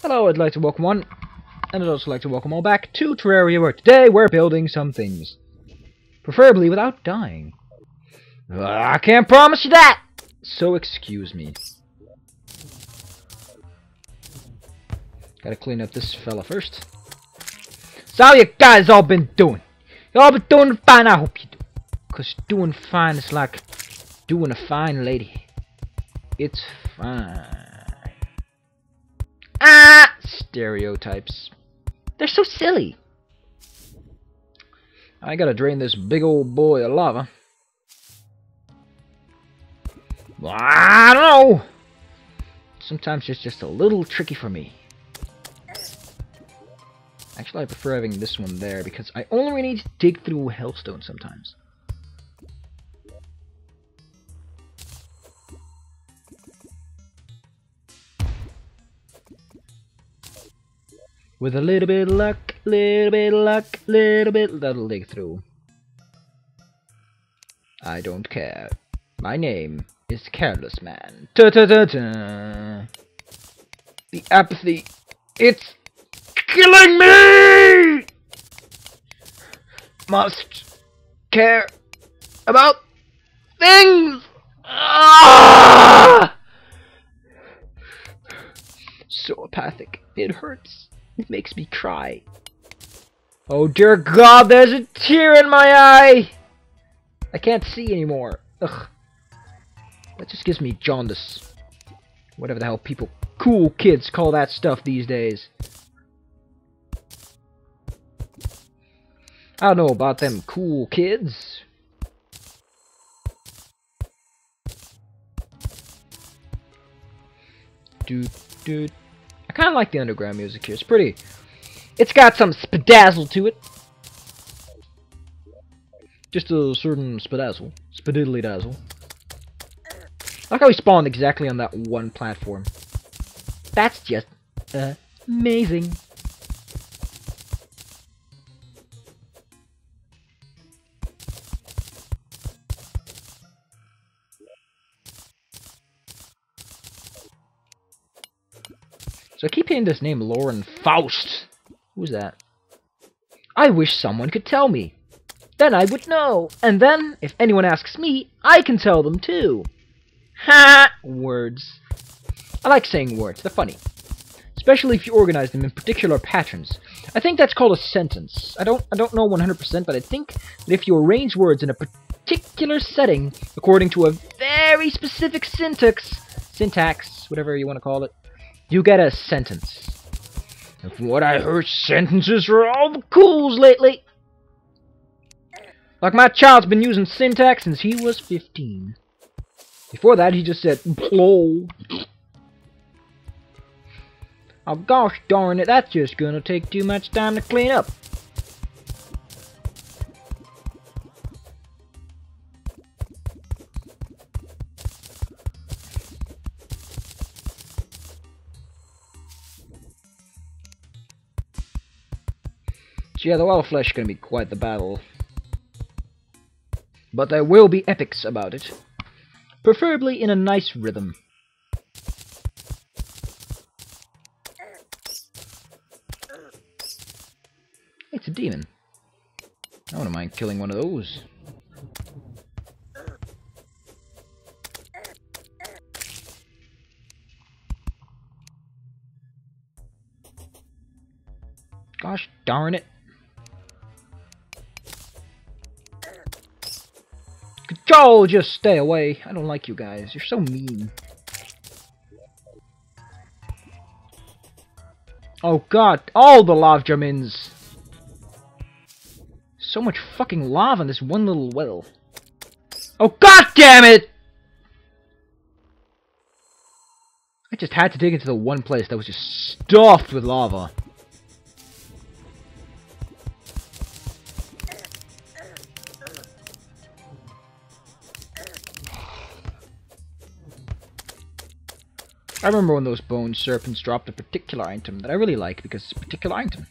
Hello, I'd like to welcome one, and I'd also like to welcome all back to Terraria, where today we're building some things. Preferably without dying. I can't promise you that! So excuse me. Gotta clean up this fella first. So how you guys all been doing? You all been doing fine, I hope you do. Cause doing fine is like doing a fine lady. It's fine. Ah! Stereotypes. They're so silly. I gotta drain this big old boy of lava. Well, I don't know. Sometimes it's just a little tricky for me. Actually, I prefer having this one there because I only need to dig through hellstone sometimes. With a little bit of luck, that'll dig through. I don't care. My name is Careless Man. Ta-ta-ta-ta. The apathy, it's killing me! Must care about things! Ah! So apathic, it hurts. It makes me cry. Oh dear God, there's a tear in my eye! I can't see anymore. Ugh. That just gives me jaundice. Whatever the hell people, cool kids, call that stuff these days. I don't know about them cool kids. Dude. I kind of like the underground music here. It's pretty. It's got some spadazzle to it. Just a certain spadazzle. Spadiddly dazzle. I like how he spawned exactly on that one platform. That's just amazing. So I keep hearing this name, Lauren Faust. Who's that? I wish someone could tell me. Then I would know. And then, if anyone asks me, I can tell them too. Ha! Words. I like saying words. They're funny. Especially if you organize them in particular patterns. I think that's called a sentence. I don't know 100%, but I think that if you arrange words in a particular setting, according to a very specific syntax, whatever you want to call it, you get a sentence. And from what I heard, sentences are all the cools lately. Like my child's been using syntax since he was 15. Before that, he just said, "Plol." Oh gosh darn it, that's just gonna take too much time to clean up. So yeah, the wild flesh is gonna be quite the battle. But there will be epics about it. Preferably in a nice rhythm. It's a demon. I wouldn't mind killing one of those. Gosh darn it. Control, just stay away. I don't like you guys. You're so mean. Oh god, all the lava jamins. So much fucking lava in this one little well. Oh god damn it! I just had to dig into the one place that was just stuffed with lava. I remember when those bone serpents dropped a particular item that I really like because it's a particular item.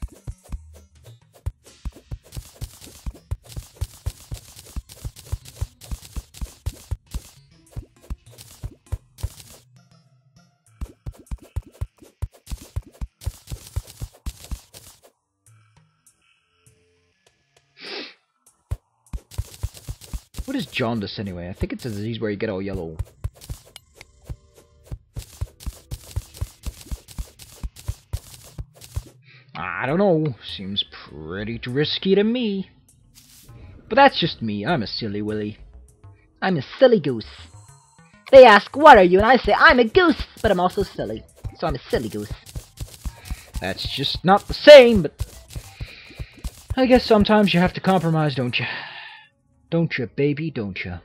What is jaundice anyway? I think it's a disease where you get all yellow. I don't know. Seems pretty risky to me. But that's just me. I'm a silly willy. I'm a silly goose. They ask, what are you? And I say, I'm a goose, but I'm also silly. So I'm a silly goose. That's just not the same, but I guess sometimes you have to compromise, don't you? Don't you, baby, don't you?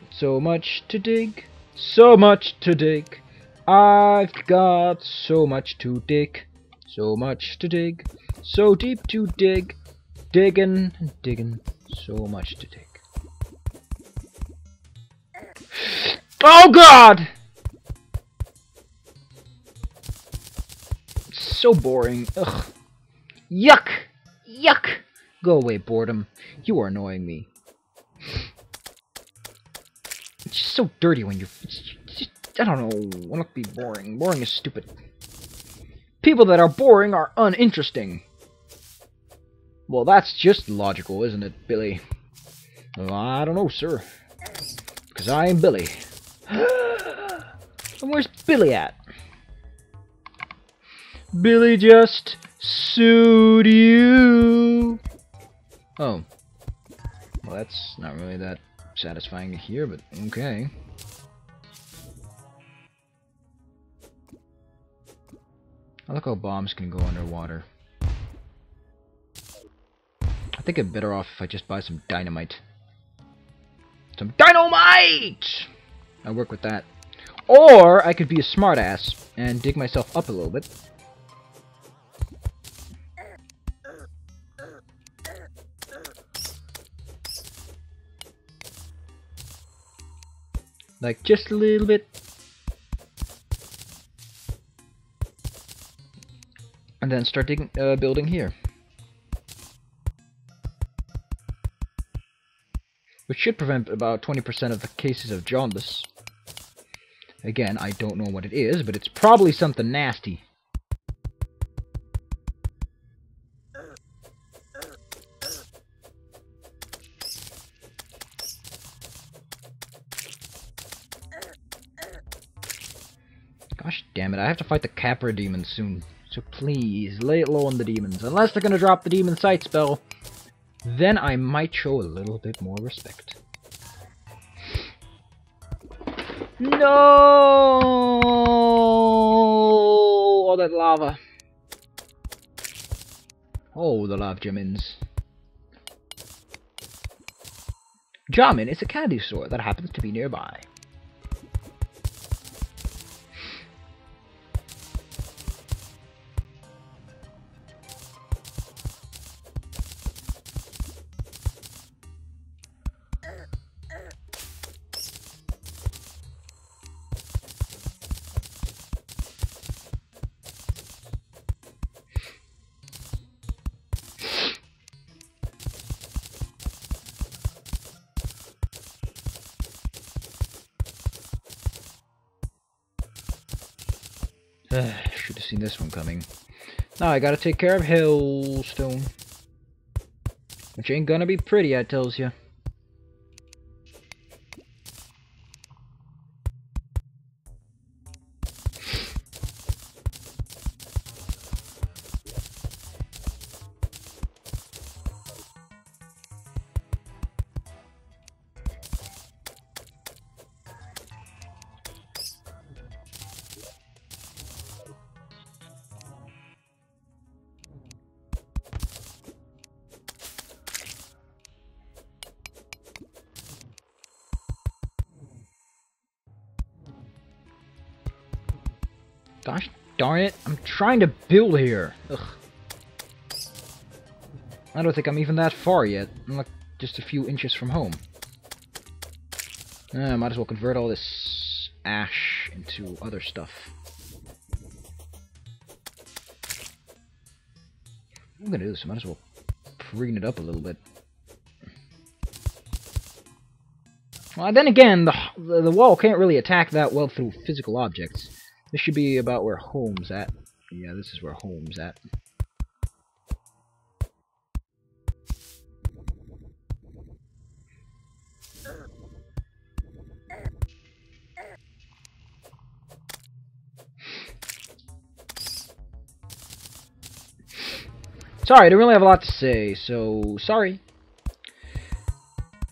So much to dig, so much to dig. I've got so much to dig, so much to dig, so deep to dig. Digging and digging, so much to dig. Oh God! It's so boring. Ugh. Yuck! Yuck! Go away, boredom. You are annoying me. It's just so dirty when you're... I don't know. Why not be boring? Boring is stupid. People that are boring are uninteresting. Well, that's just logical, isn't it, Billy? Well, I don't know, sir. Because I am Billy. And where's Billy at? Billy just sued you. Oh. Well, that's not really that satisfying to hear, but okay. I like how bombs can go underwater. I think I'm better off if I just buy some dynamite. Some dynamite! I work with that. Or I could be a smartass and dig myself up a little bit. Like just a little bit. And then start digging, building here. Which should prevent about 20% of the cases of jaundice. Again, I don't know what it is, but it's probably something nasty. Gosh damn it, I have to fight the Capra demons soon. So please, lay it low on the demons. Unless they're gonna drop the demon sight spell, then I might show a little bit more respect. No! All that lava. Oh, the lava jamins. Jamin is a candy store that happens to be nearby. Should have seen this one coming. Now I gotta take care of Hellstone. Which ain't gonna be pretty, I tells ya. Gosh darn it, I'm trying to build here. Ugh. I don't think I'm even that far yet. I'm like just a few inches from home. I might as well convert all this ash into other stuff. I'm gonna do this, I might as well preen it up a little bit. Well, then again, the wall can't really attack that well through physical objects. This should be about where home's at. Yeah, this is where home's at. Sorry, I don't really have a lot to say, so sorry.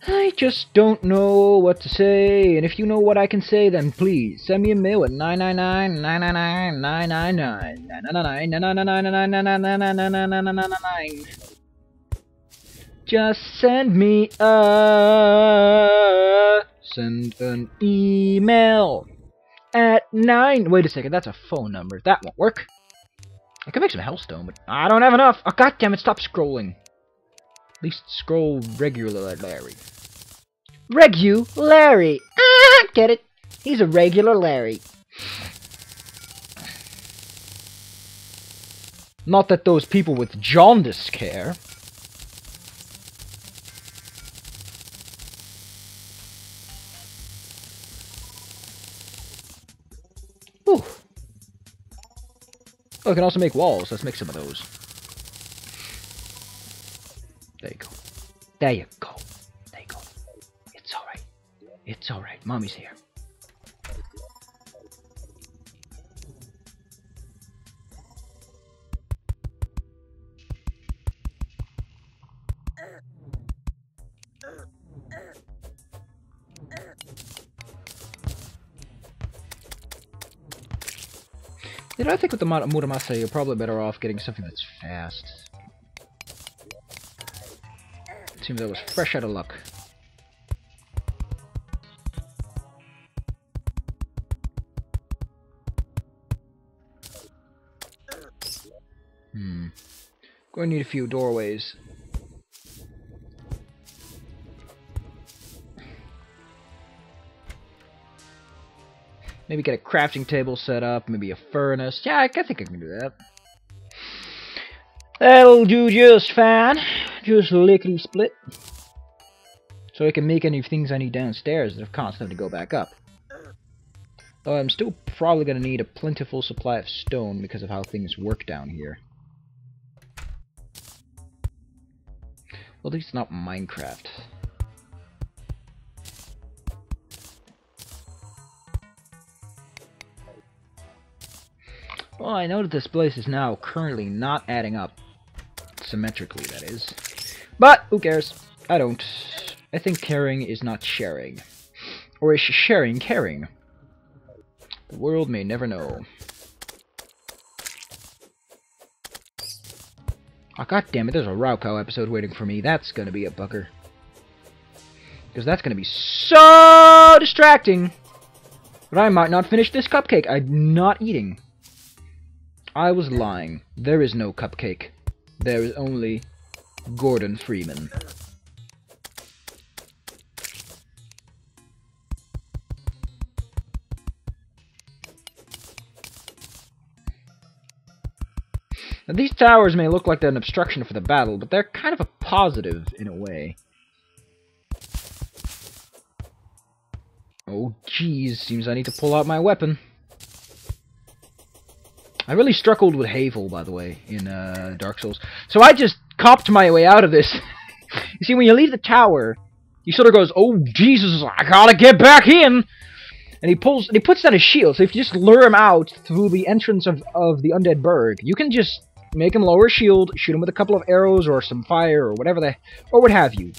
I just don't know what to say, and if you know what I can say, then please send me a mail at 999-999-999-999-999-999-999-999-999. Just send me send an email at 9. Wait a second, that's a phone number. That won't work. I can make some hellstone, but I don't have enough. Oh, goddammit, stop scrolling. At least scroll regular Larry. Larry. Ah, get it? He's a regular Larry. Not that those people with jaundice care. Ooh. Oh, I can also make walls. Let's make some of those. There you go. There you go. There you go. It's alright. It's alright. Mommy's here. You know, I think with the Muramasa, you're probably better off getting something that's fast. It seems I was fresh out of luck. Going to need a few doorways. Maybe get a crafting table set up, maybe a furnace. Yeah, I think I can do that. That'll do just fine. Just lickety-split. So I can make any things I need downstairs that have constantly to go back up. Though I'm still probably going to need a plentiful supply of stone because of how things work down here. Well, at least not Minecraft. Well, I know that this place is now currently not adding up. Symmetrically, that is. But, who cares? I don't. I think caring is not sharing. Or is sharing caring? The world may never know. Oh, goddammit, there's a Raucow episode waiting for me. That's gonna be a bugger. Because that's gonna be so distracting. But I might not finish this cupcake. I'm not eating. I was lying. There is no cupcake. There is only Gordon Freeman. Now, these towers may look like they're an obstruction for the battle, but they're kind of a positive in a way. Oh, jeez. Seems I need to pull out my weapon. I really struggled with Havel, by the way, in Dark Souls. So I just copped my way out of this. You see, when you leave the tower, he sort of goes, "Oh, Jesus, I gotta get back in!" And he puts down his shield, so if you just lure him out through the entrance of the Undead Burg, you can just make him lower his shield, shoot him with a couple of arrows or some fire or whatever or what have you.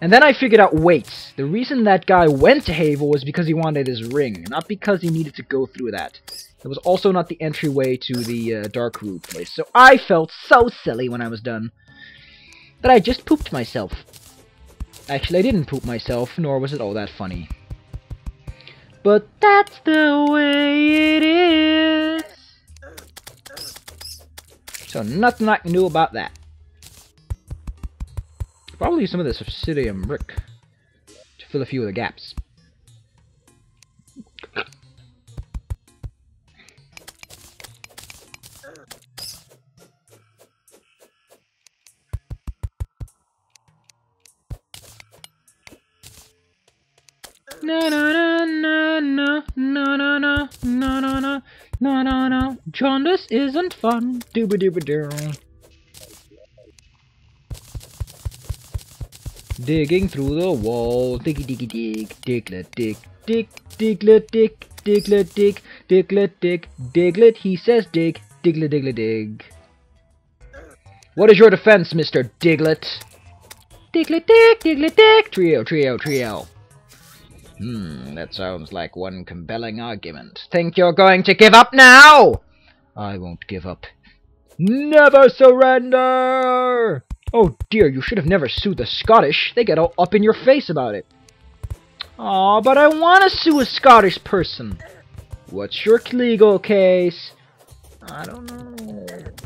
And then I figured out, wait, the reason that guy went to Havel was because he wanted his ring, not because he needed to go through that. It was also not the entryway to the Dark Root place. So I felt so silly when I was done that I just pooped myself. Actually, I didn't poop myself, nor was it all that funny. But that's the way it is. So nothing I can do about that. Probably some of this obsidian brick to fill a few of the gaps. Na na na na na na na na na na na na na na. Jaundice isn't fun. Dooba dooba doo. Digging through the wall. Diggy diggy dig. Diglet dig. Dig. Diglet dig. Diglet dig. Diglet dig. Diglet. He says dig. Diglet diglet dig. What is your defense, Mr. Diglet? Diglet dig. Diglet dig. Trio. Trio. Trio. That sounds like one compelling argument. Think you're going to give up now? I won't give up. Never surrender! Oh dear, you should have never sued the Scottish. They get all up in your face about it. Aw, but I want to sue a Scottish person. What's your legal case? I don't know.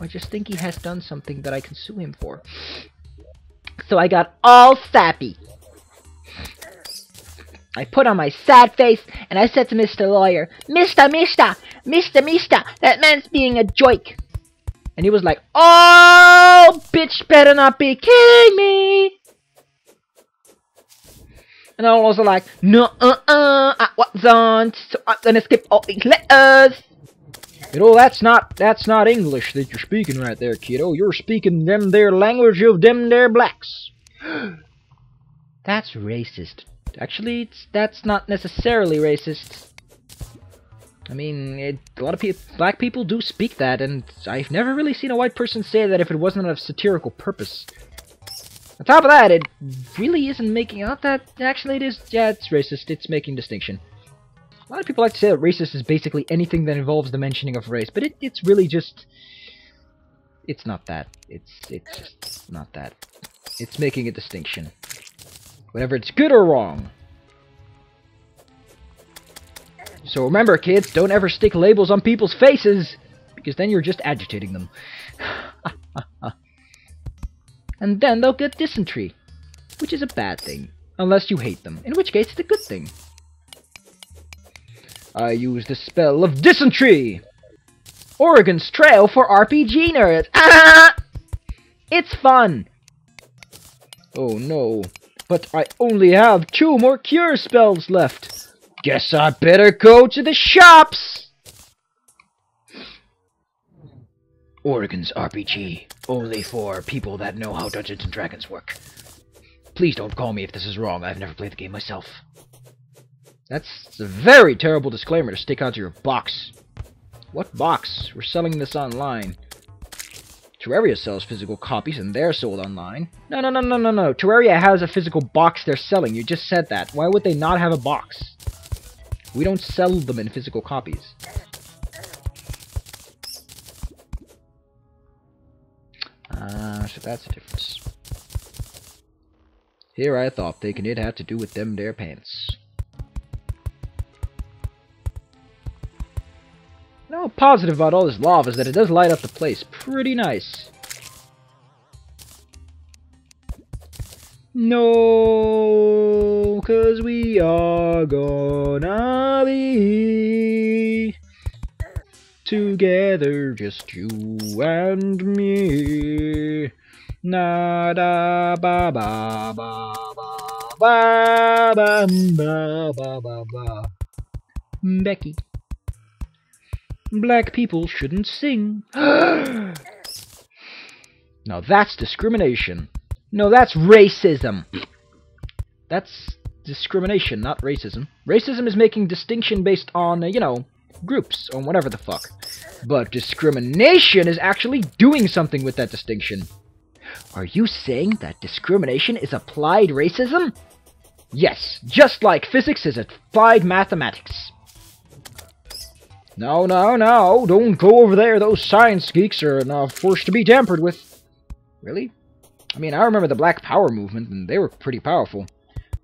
I just think he has done something that I can sue him for. So I got all sappy. I put on my sad face, and I said to Mr. Lawyer, Mister, that man's being a joke. And he was like, oh, bitch better not be kidding me. And I was like, no, I wasn't, so I'm gonna skip all these letters. You know, that's not English that you're speaking right there, kiddo. You're speaking them there language of them there blacks. That's racist. Actually, that's not necessarily racist. I mean, a lot of black people do speak that, and I've never really seen a white person say that if it wasn't of satirical purpose. On top of that, it really isn't making out that... Actually, it is... Yeah, it's racist. It's making distinction. A lot of people like to say that racist is basically anything that involves the mentioning of race, but it's really just... It's not that. It's just not that. It's making a distinction. Whether it's good or wrong. So remember, kids, don't ever stick labels on people's faces, because then you're just agitating them. And then they'll get dysentery, which is a bad thing, unless you hate them, in which case it's a good thing. I use the spell of dysentery! Oregon's Trail for RPG nerds! It's fun! Oh no. But I only have 2 more cure spells left. Guess I better go to the shops! Oregon's RPG. Only for people that know how Dungeons & Dragons work. Please don't call me if this is wrong. I've never played the game myself. That's a very terrible disclaimer to stick onto your box. What box? We're selling this online. Terraria sells physical copies and they're sold online. No. Terraria has a physical box they're selling. You just said that. Why would they not have a box? We don't sell them in physical copies. So that's the difference. Here I thought thinking it had to do with them their pants. No, positive about all this lava is that it does light up the place pretty nice. No, 'cause we are gonna be together, just you and me. Na da ba ba ba ba ba ba ba ba ba ba. Becky. Black people shouldn't sing. Now that's discrimination. No, that's racism. That's discrimination, not racism. Racism is making distinction based on, you know, groups, or whatever the fuck. But discrimination is actually doing something with that distinction. Are you saying that discrimination is applied racism? Yes, just like physics is applied mathematics. No, don't go over there. Those science geeks are now forced to be tampered with. Really? I mean, I remember the Black Power movement, and they were pretty powerful.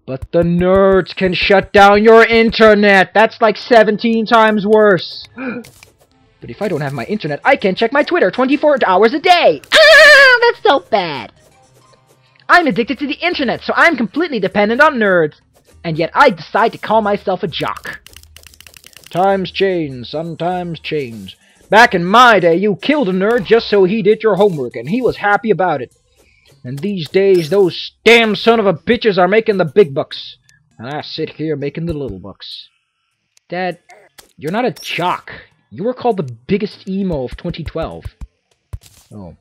But the nerds can shut down your internet! That's like 17 times worse! But if I don't have my internet, I can't check my Twitter 24 hours a day! Ah, that's so bad! I'm addicted to the internet, so I'm completely dependent on nerds. And yet I decide to call myself a jock. Times change, sometimes change. Back in my day, you killed a nerd just so he did your homework, and he was happy about it. And these days, those damn son of a bitches are making the big bucks. And I sit here making the little bucks. Dad, you're not a jock. You were called the biggest emo of 2012. Oh.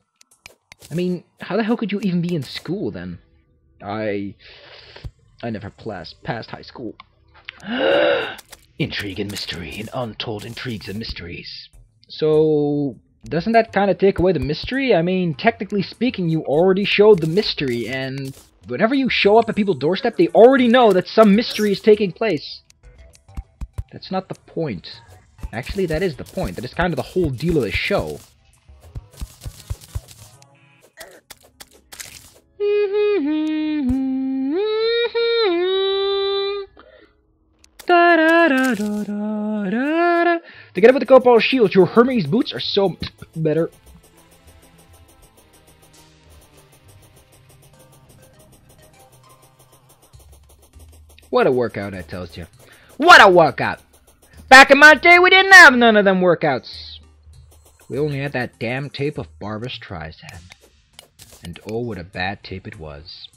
I mean, how the hell could you even be in school then? I never passed high school. Intrigue and mystery, and untold intrigues and mysteries. So, doesn't that kind of take away the mystery? I mean, technically speaking, you already showed the mystery, and whenever you show up at people's doorstep, they already know that some mystery is taking place. That's not the point. Actually, that is the point. That is kind of the whole deal of the show. Together with the cobalt shield, your Hermes boots are so better. What a workout, I tells you. What a workout! Back in my day, we didn't have none of them workouts. We only had that damn tape of Barbra Streisand. And oh, what a bad tape it was.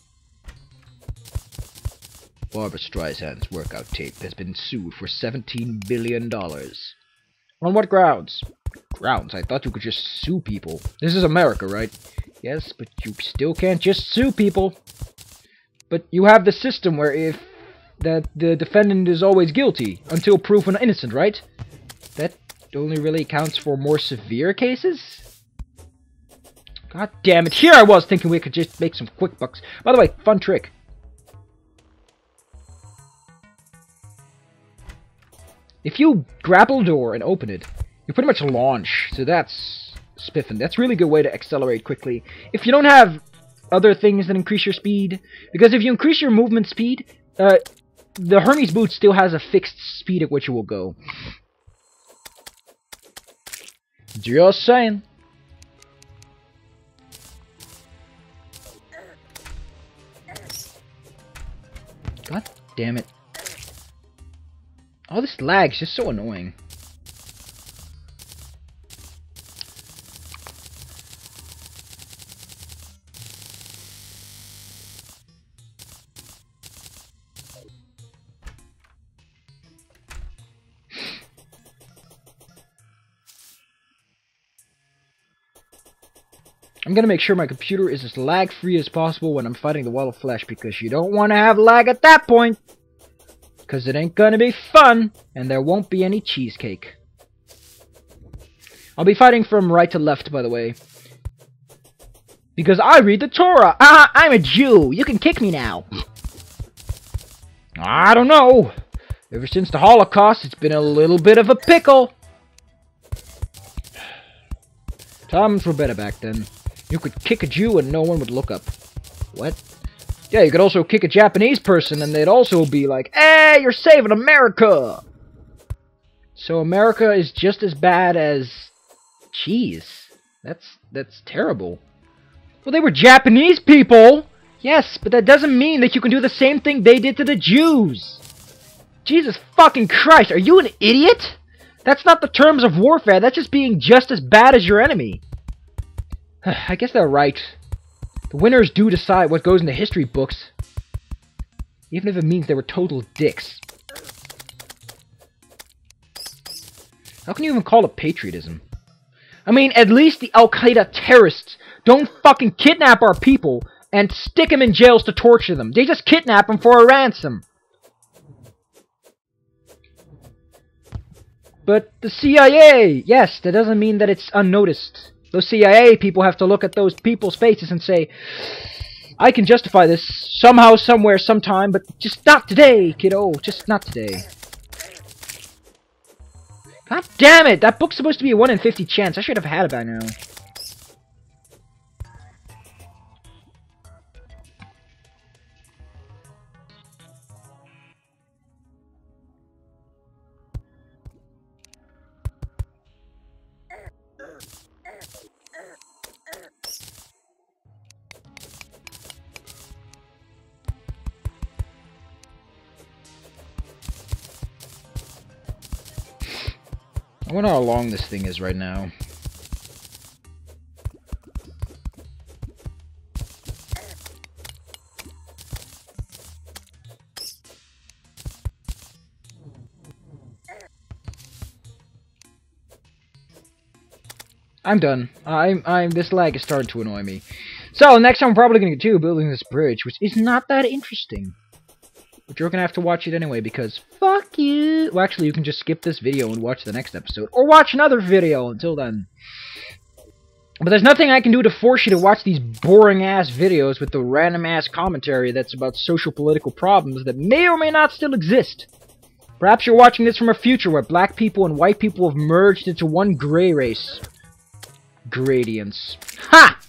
Barbra Streisand's workout tape has been sued for $17 billion. On what grounds? Grounds? I thought you could just sue people. This is America, right? Yes, but you still can't just sue people. But you have the system where if the defendant is always guilty until proven innocent, right? That only really counts for more severe cases? God damn it, here I was thinking we could just make some quick bucks. By the way, fun trick. If you grapple a door and open it, you pretty much launch. So that's spiffing. That's a really good way to accelerate quickly. If you don't have other things that increase your speed, because if you increase your movement speed, the Hermes boot still has a fixed speed at which it will go. Just saying. God damn it. All this lag is just so annoying. I'm gonna make sure my computer is as lag-free as possible when I'm fighting the wall of flesh, because you don't want to have lag at that point. Because it ain't gonna be fun, and there won't be any cheesecake. I'll be fighting from right to left, by the way. Because I read the Torah! I'm a Jew! You can kick me now! I don't know! Ever since the Holocaust, it's been a little bit of a pickle! Times were better back then. You could kick a Jew and no one would look up. What? Yeah, you could also kick a Japanese person and they'd also be like, "Hey, you're saving America!" So America is just as bad as cheese. That's terrible. Well, they were Japanese people! Yes, but that doesn't mean that you can do the same thing they did to the Jews! Jesus fucking Christ, are you an idiot? That's not the terms of warfare, that's just being just as bad as your enemy. I guess they're right. The winners do decide what goes in the history books. Even if it means they were total dicks. How can you even call it patriotism? I mean, at least the Al-Qaeda terrorists don't fucking kidnap our people and stick them in jails to torture them. They just kidnap them for a ransom. But the CIA, yes, that doesn't mean that it's unnoticed. Those CIA people have to look at those people's faces and say, I can justify this somehow, somewhere, sometime, but just not today, kiddo. Just not today. God damn it! That book's supposed to be a 1 in 50 chance. I should have had it by now. I wonder how long this thing is right now. I'm done. This lag is starting to annoy me. So, next time I'm probably gonna continue building this bridge, which is not that interesting. But you're gonna have to watch it anyway, because fuck you! Well, actually, you can just skip this video and watch the next episode. Or watch another video until then. But there's nothing I can do to force you to watch these boring-ass videos with the random-ass commentary that's about social-political problems that may or may not still exist. Perhaps you're watching this from a future where black people and white people have merged into one gray race. Gradients. Ha!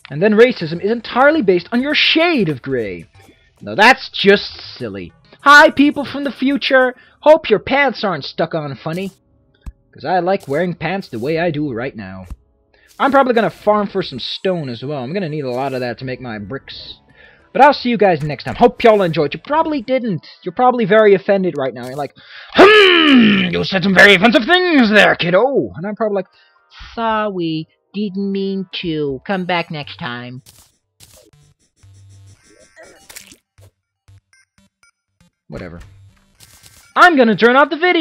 And then racism is entirely based on your shade of gray. Now that's just silly. Hi, people from the future! Hope your pants aren't stuck on funny. Because I like wearing pants the way I do right now. I'm probably going to farm for some stone as well. I'm going to need a lot of that to make my bricks. But I'll see you guys next time. Hope y'all enjoyed. You probably didn't. You're probably very offended right now. You're like, you said some very offensive things there, kiddo. And I'm probably like, sorry, didn't mean to. Come back next time. Whatever. I'm going to turn off the video.